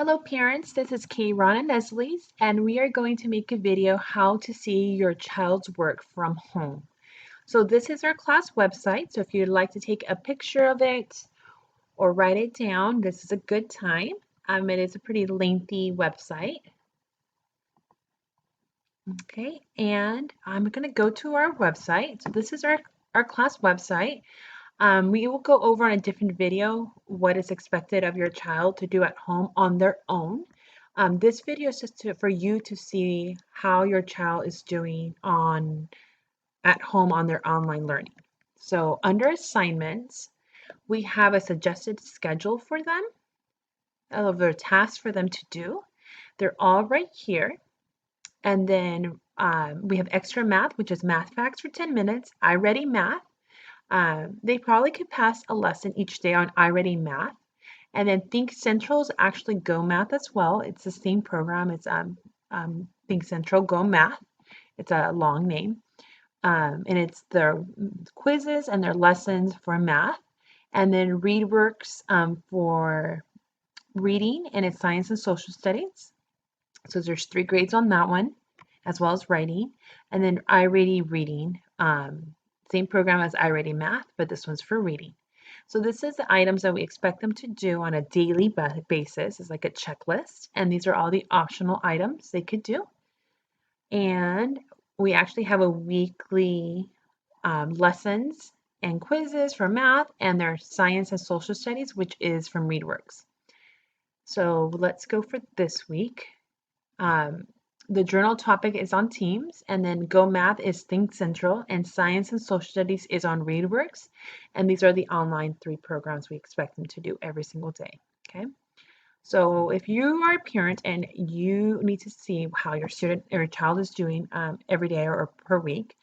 Hello parents, this is kayrana.pacheconuzzolese and we are going to make a video how to see your child's work from home. So this is our class website, so if you'd like to take a picture of it or write it down, this is a good time. It is a pretty lengthy website. Okay, and I'm going to go to our website. So this is our class website. We will go over on a different video what is expected of your child to do at home on their own. This video is just for you to see how your child is doing at home on their online learning. So under assignments, we have a suggested schedule for them, of their tasks for them to do. They're all right here. And then we have extra math, which is math facts for 10 minutes, iReady Math. They probably could pass a lesson each day on iReady Math. And then Think Central is actually Go Math as well. It's the same program. It's Think Central Go Math. It's a long name. And it's their quizzes and their lessons for math. And then ReadWorks for reading, and it's science and social studies. So there's 3 grades on that one, as well as writing. And then iReady Reading. Same program as iReady Math, but this one's for reading. So this is the items that we expect them to do on a daily basis. It's like a checklist, and these are all the optional items they could do. And we actually have a weekly lessons and quizzes for math, and their science and social studies, which is from ReadWorks. So let's go for this week. The journal topic is on Teams, and then Go Math is Think Central, and Science and Social Studies is on ReadWorks. And these are the online 3 programs we expect them to do every single day. Okay. So if you are a parent and you need to see how your student or your child is doing every day or per week,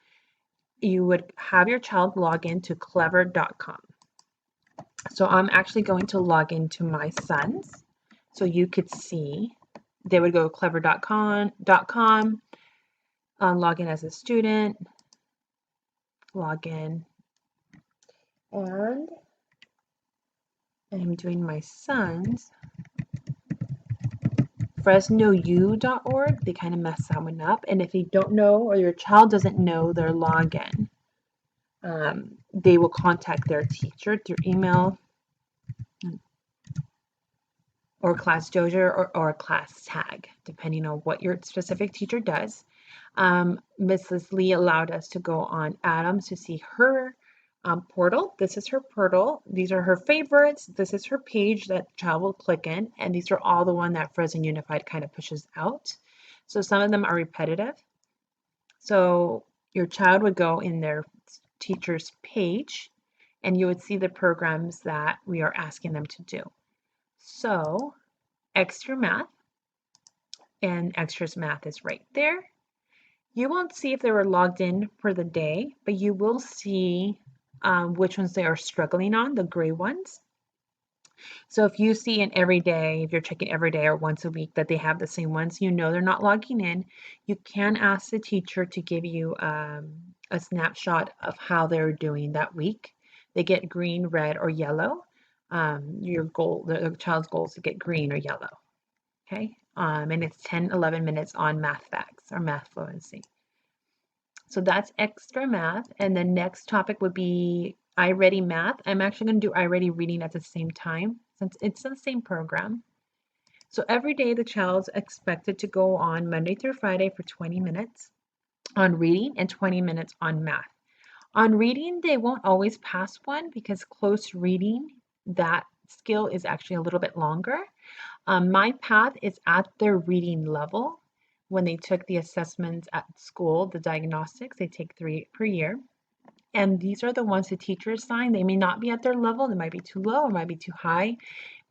you would have your child log into clever.com. So I'm actually going to log into my son's so you could see. They would go to clever.com, log in as a student, log in, and I'm doing my son's FresnoU.org. They kind of mess that one up. And if you don't know or your child doesn't know their login, they will contact their teacher through email or class dojo or class tag, depending on what your specific teacher does. Mrs. Lee allowed us to go on Adams to see her portal. This is her portal. These are her favorites. This is her page that child will click in, and these are all the one that Fresno Unified kind of pushes out. So some of them are repetitive. So your child would go in their teacher's page, and you would see the programs that we are asking them to do. So extra math, and extras math is right there. You won't see if they were logged in for the day, but you will see which ones they are struggling on, the gray ones. So if you see in every day, if you're checking every day or once a week that they have the same ones, you know they're not logging in, you can ask the teacher to give you a snapshot of how they're doing that week. They get green, red, or yellow. Your goal, the child's goal is to get green or yellow. Okay, and it's 10-11 minutes on math facts or math fluency. So that's extra math. And the next topic would be iReady Math. I'm actually going to do iReady Reading at the same time since it's the same program. So every day the child's expected to go on Monday through Friday for 20 minutes on reading and 20 minutes on math. On reading, they won't always pass one because close reading, that skill is actually a little bit longer. My path is at their reading level. When they took the assessments at school, the diagnostics, they take 3 per year. And these are the ones the teacher assigned. They may not be at their level. They might be too low or might be too high,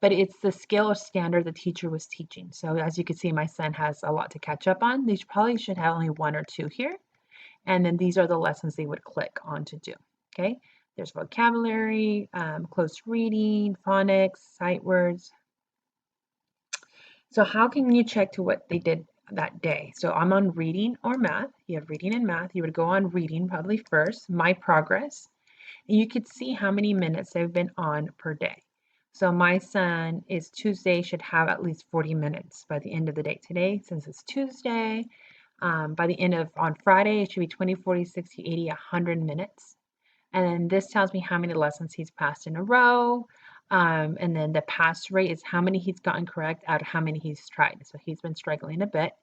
but it's the scale or standard the teacher was teaching. So as you can see, my son has a lot to catch up on. They probably should have only 1 or 2 here. And then these are the lessons they would click on to do. Okay, there's vocabulary, close reading, phonics, sight words. So how can you check to what they did that day? So I'm on reading or math. You have reading and math. You would go on reading probably first, my progress. And you could see how many minutes they've been on per day. So my son is Tuesday, should have at least 40 minutes by the end of the day today, since it's Tuesday. By the end of on Friday, it should be 20, 40, 60, 80, 100 minutes. And then this tells me how many lessons he's passed in a row. And then the pass rate is how many he's gotten correct out of how many he's tried. So he's been struggling a bit.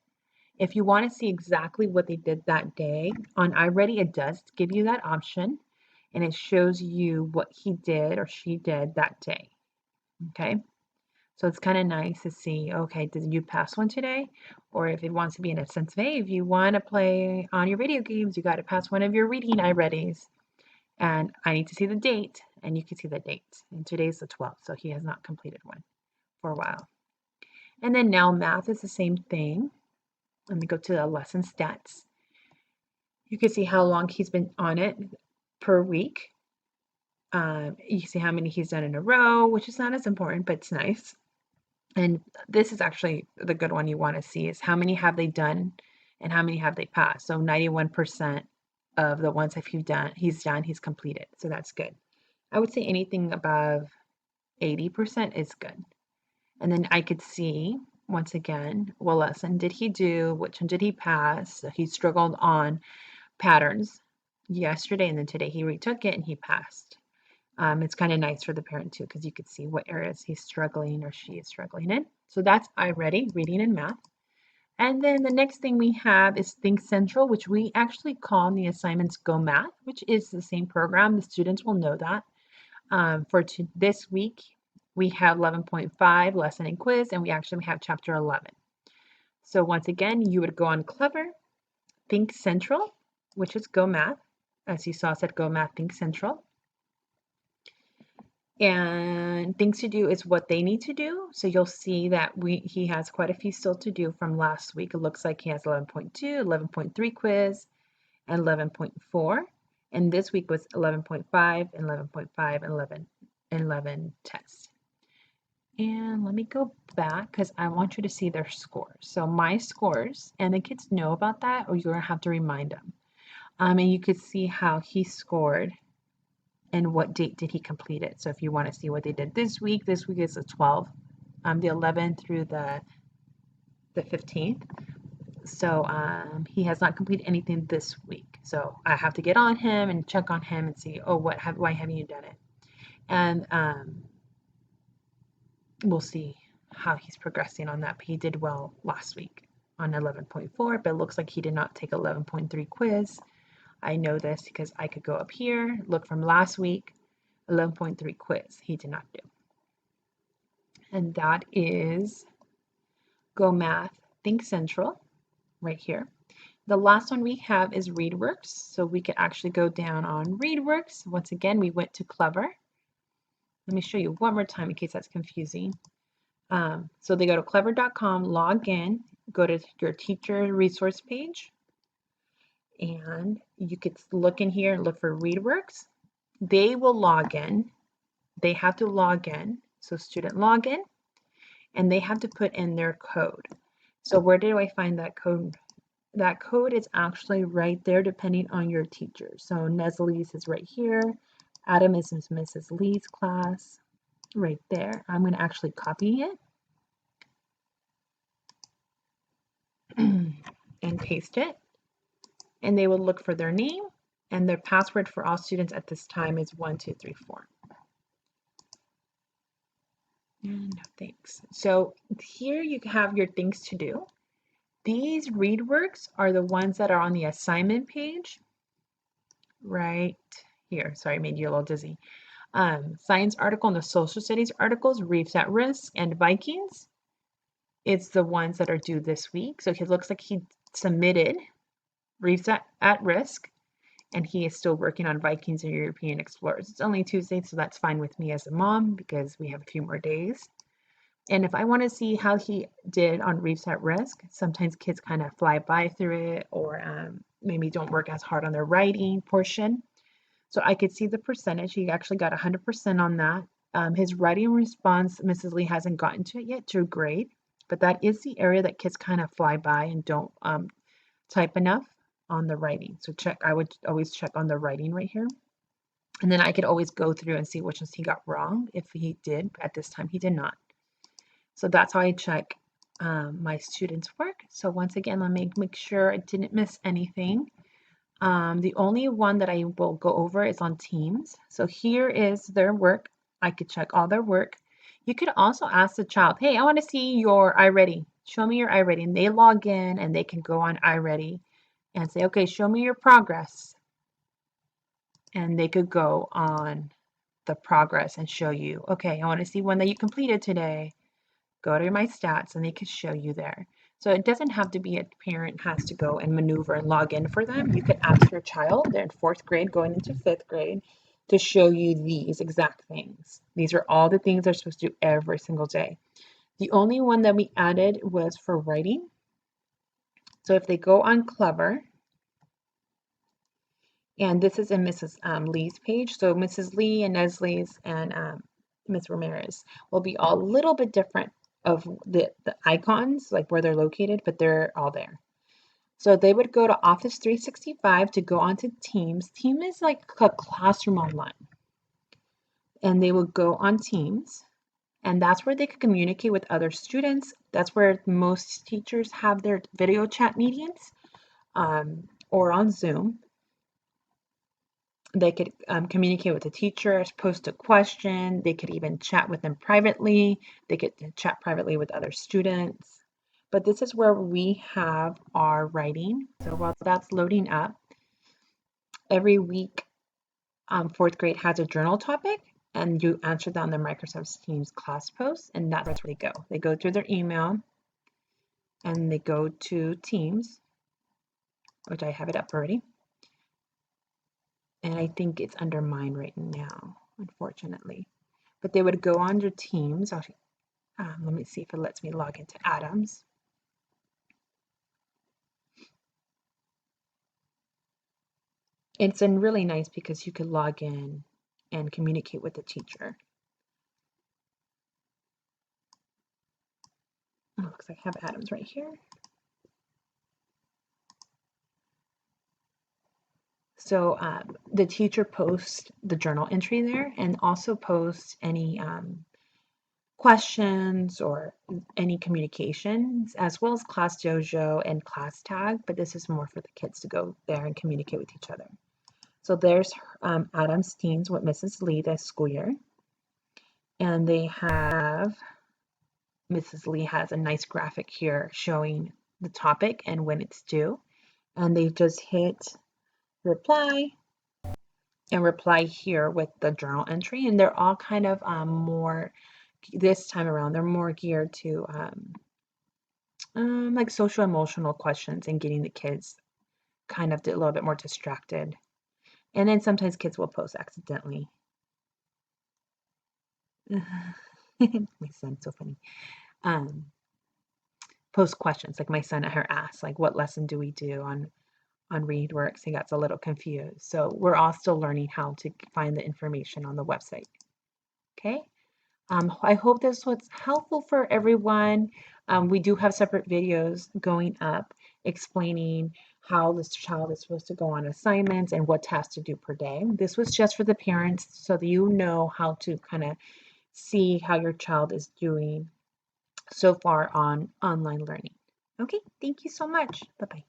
If you want to see exactly what they did that day, on iReady, it does give you that option and it shows you what he did or she did that day. Okay. So it's kind of nice to see, okay, did you pass one today? Or if it wants to be in a sense of, hey, if you want to play on your video games, you got to pass one of your reading iReadies. And I need to see the date, and you can see the date. And today's the 12th, so he has not completed one for a while. And then now math is the same thing. Let me go to the lesson stats. You can see how long he's been on it per week. You can see how many he's done in a row, which is not as important, but it's nice. And this is actually the good one you want to see is how many have they done and how many have they passed. So 91% of the ones that he's completed. So that's good. I would say anything above 80% is good. And then I could see, once again, what lesson did he do? Which one did he pass? So he struggled on patterns yesterday, and then today he retook it and he passed. It's kind of nice for the parent too, because you could see what areas he's struggling or she is struggling in. So that's iReady, reading and math. And then the next thing we have is Think Central, which we actually call in the assignments Go Math, which is the same program. The students will know that. This week, we have 11.5 lesson and quiz, and we actually have chapter 11. So once again, you would go on Clever, Think Central, which is Go Math. As you saw, it said Go Math, Think Central. And things to do is what they need to do. So you'll see that he has quite a few still to do from last week. It looks like he has 11.2, 11.3 quiz, and 11.4. And this week was 11.5, 11.5, and 11 tests. And let me go back because I want you to see their scores. So my scores, and the kids know about that, or you're going to have to remind them. And you could see how he scored and what date did he complete it. So if you want to see what they did this week is the 12th, the 11th through the 15th. So he has not completed anything this week. So I have to get on him and check on him and see, oh, why haven't you done it? And we'll see how he's progressing on that. But he did well last week on 11.4, but it looks like he did not take 11.3 quiz. I know this because I could go up here, look from last week, 11.3 quiz. He did not do. And that is Go Math, Think Central, right here. The last one we have is ReadWorks. So we could actually go down on ReadWorks. Once again, we went to Clever. Let me show you one more time in case that's confusing. So they go to clever.com, log in, go to your teacher resource page, and you could look in here and look for ReadWorks. They will log in. They have to log in. So student login, and they have to put in their code. So where do I find that code? That code is actually right there depending on your teacher. So Nuzzolese is right here. Adam is Mrs. Lee's class right there. I'm going to actually copy it and paste it. And they will look for their name, and their password for all students at this time is 1234. And no thanks. So here you have your things to do. These ReadWorks are the ones that are on the assignment page right here. Sorry, I made you a little dizzy. Science article and the social studies articles, Reefs at Risk and Vikings. It's the ones that are due this week. So it looks like he submitted Reefs at Risk, and he is still working on Vikings and European Explorers. It's only Tuesday, so that's fine with me as a mom because we have a few more days. And if I want to see how he did on Reefs at Risk, sometimes kids kind of fly by through it or maybe don't work as hard on their writing portion. So I could see the percentage. He actually got 100% on that. His writing response, Mrs. Lee hasn't gotten to it yet to grade, but that is the area that kids kind of fly by and don't type enough on the writing. So I would always check on the writing right here. And then I could always go through and see which ones he got wrong. If he did, at this time he did not. So that's how I check my students' work. So once again, let me make sure I didn't miss anything. The only one that I will go over is on Teams. So here is their work. I could check all their work. You could also ask the child, hey, I want to see your iReady. Show me your iReady. And they log in and they can go on iReady and say, okay, show me your progress. And they could go on the progress and show you, okay, I want to see one that you completed today. Go to my stats and they can show you there. So it doesn't have to be a parent has to go and maneuver and log in for them. You could ask your child, they're in 4th grade going into 5th grade, to show you these exact things. These are all the things they're supposed to do every single day. The only one that we added was for writing. So if they go on Clever, and this is in Mrs. Lee's page. So Mrs. Lee and Nuzzolese and Ms. Ramirez will be all a little bit different of the icons, like where they're located, but they're all there. So they would go to Office 365 to go onto Teams. Teams is like a classroom online. And they would go on Teams, and that's where they could communicate with other students. That's where most teachers have their video chat meetings, or on Zoom. They could communicate with the teachers, post a question. They could even chat with them privately. They could chat privately with other students. But this is where we have our writing. So while that's loading up, every week, 4th grade has a journal topic, and you answer that on the Microsoft Teams class post, and that's where they go. They go through their email, and they go to Teams, which I have it up already. And I think it's under mine right now, unfortunately. But they would go under Teams. Let me see if it lets me log into Adams. It's really nice because you could log in and communicate with the teacher. Oh, looks like I have Adams right here. So the teacher posts the journal entry there and also posts any questions or any communications, as well as Class Dojo and Class Tag, but this is more for the kids to go there and communicate with each other. So there's Adam's teams with Mrs. Lee this school year. And they have, Mrs. Lee has a nice graphic here showing the topic and when it's due. And they just hit reply and reply here with the journal entry. And they're all kind of more, this time around, they're more geared to like social emotional questions and getting the kids kind of a little bit more distracted. And then sometimes kids will post accidentally. My son's so funny. Post questions, like my son at her asked, like, what lesson do we do on ReadWorks? He got a little confused. So we're all still learning how to find the information on the website. Okay. I hope this was helpful for everyone. We do have separate videos going up explaining how this child is supposed to go on assignments and what tasks to do per day. This was just for the parents so that you know how to kind of see how your child is doing so far on online learning. Okay, thank you so much. Bye-bye.